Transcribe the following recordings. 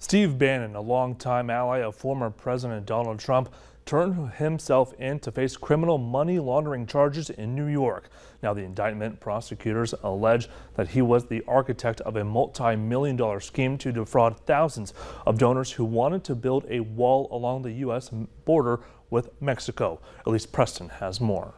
Steve Bannon, a longtime ally of former President Donald Trump, turned himself in to face criminal money laundering charges in New York. Now, the indictment, prosecutors allege that he was the architect of a multi-million-dollar scheme to defraud thousands of donors who wanted to build a wall along the U.S. border with Mexico. Elise Preston has more.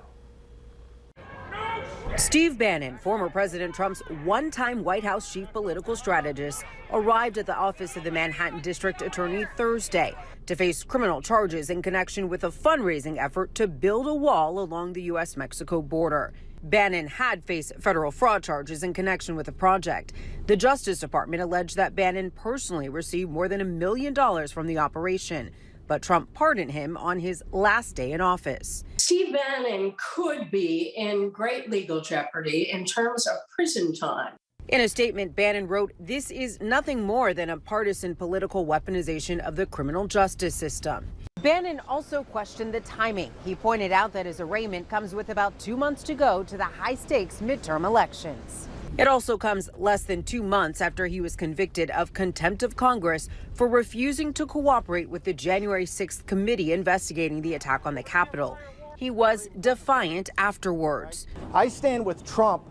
Steve Bannon, former President Trump's one-time White House chief political strategist, arrived at the office of the Manhattan District Attorney Thursday to face criminal charges in connection with a fundraising effort to build a wall along the U.S.-Mexico border. Bannon had faced federal fraud charges in connection with the project. The Justice Department alleged that Bannon personally received more than $1 million from the operation, but Trump pardoned him on his last day in office. Steve Bannon could be in great legal jeopardy in terms of prison time. In a statement, Bannon wrote, "This is nothing more than a partisan political weaponization of the criminal justice system." Bannon also questioned the timing. He pointed out that his arraignment comes with about 2 months to go to the high-stakes midterm elections. It also comes less than 2 months after he was convicted of contempt of Congress for refusing to cooperate with the January 6th committee investigating the attack on the Capitol. He was defiant afterwards. I stand with Trump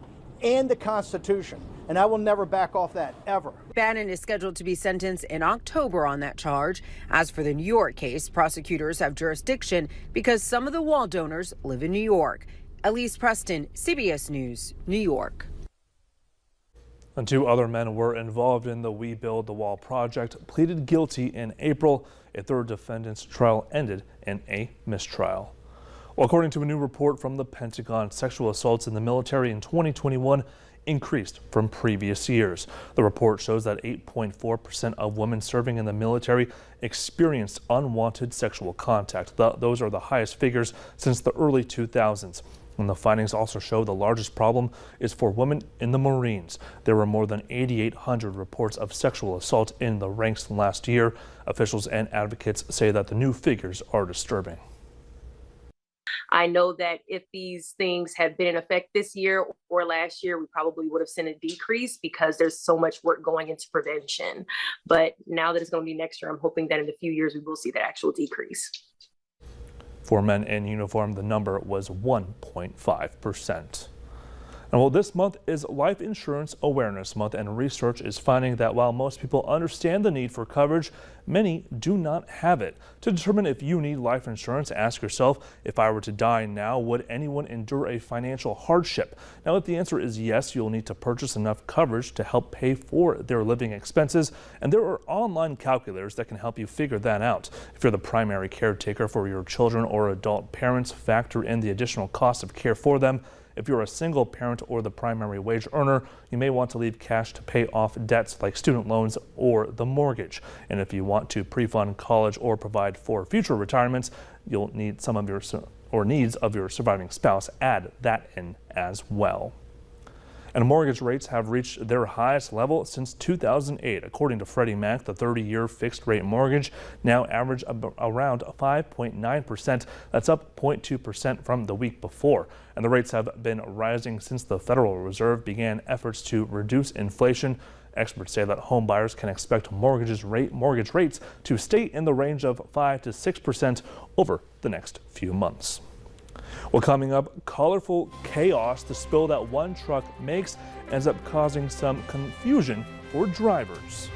and the Constitution, and I will never back off that, ever. Bannon is scheduled to be sentenced in October on that charge. As for the New York case, prosecutors have jurisdiction because some of the wall donors live in New York. Elise Preston, CBS News, New York. And 2 other men were involved in the We Build the Wall project, pleaded guilty in April. A third defendant's trial ended in a mistrial. Well, according to a new report from the Pentagon, sexual assaults in the military in 2021 increased from previous years. The report shows that 8.4% of women serving in the military experienced unwanted sexual contact. Those are the highest figures since the early 2000s. And the findings also show the largest problem is for women in the Marines. There were more than 8,800 reports of sexual assault in the ranks last year. Officials and advocates say that the new figures are disturbing. I know that if these things had been in effect this year or last year, we probably would have seen a decrease because there's so much work going into prevention. But now that it's going to be next year, I'm hoping that in a few years we will see that actual decrease. For men in uniform, the number was 1.5%. And well, this month is Life Insurance Awareness Month, and research is finding that while most people understand the need for coverage, many do not have it. To determine if you need life insurance, ask yourself, if I were to die now, would anyone endure a financial hardship? Now, if the answer is yes, you'll need to purchase enough coverage to help pay for their living expenses, and there are online calculators that can help you figure that out. If you're the primary caretaker for your children or adult parents, factor in the additional cost of care for them. If you're a single parent or the primary wage earner, you may want to leave cash to pay off debts like student loans or the mortgage. And if you want to pre-fund college or provide for future retirements, you'll need some of your needs of your surviving spouse. Add that in as well. And mortgage rates have reached their highest level since 2008. According to Freddie Mac, the 30-year fixed-rate mortgage now average around 5.9%. That's up 0.2% from the week before. And the rates have been rising since the Federal Reserve began efforts to reduce inflation. Experts say that home buyers can expect mortgage rates to stay in the range of 5 to 6% over the next few months. Well, coming up, colorful chaos. The spill that one truck makes ends up causing some confusion for drivers.